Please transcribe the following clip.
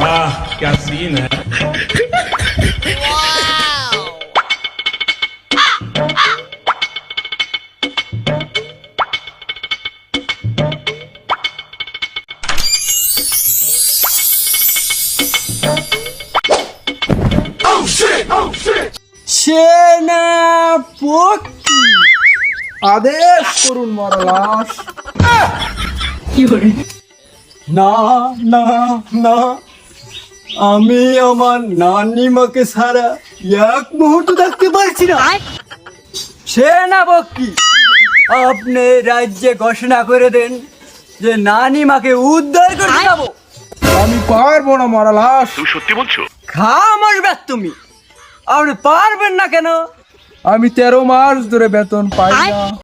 वाह क्या सीन है। সেনাপতি আদেশ করুন মহারাজ। না না না, আমি আমার নানিমাকে ছাড়া এক মুহূর্ত থাকতে পারছি না। সেনাপতি, আপনি রাজ্যে ঘোষণা করে দেন যে নানিমাকে উদ্ধার করে যাবো। আমি পারবো না মহারাজ। তুমি সত্যি বলছো? খামোশ ব্যাস তুমি, আপনি পারবেন না কেন? আমি 13 মাস ধরে বেতন পাই না।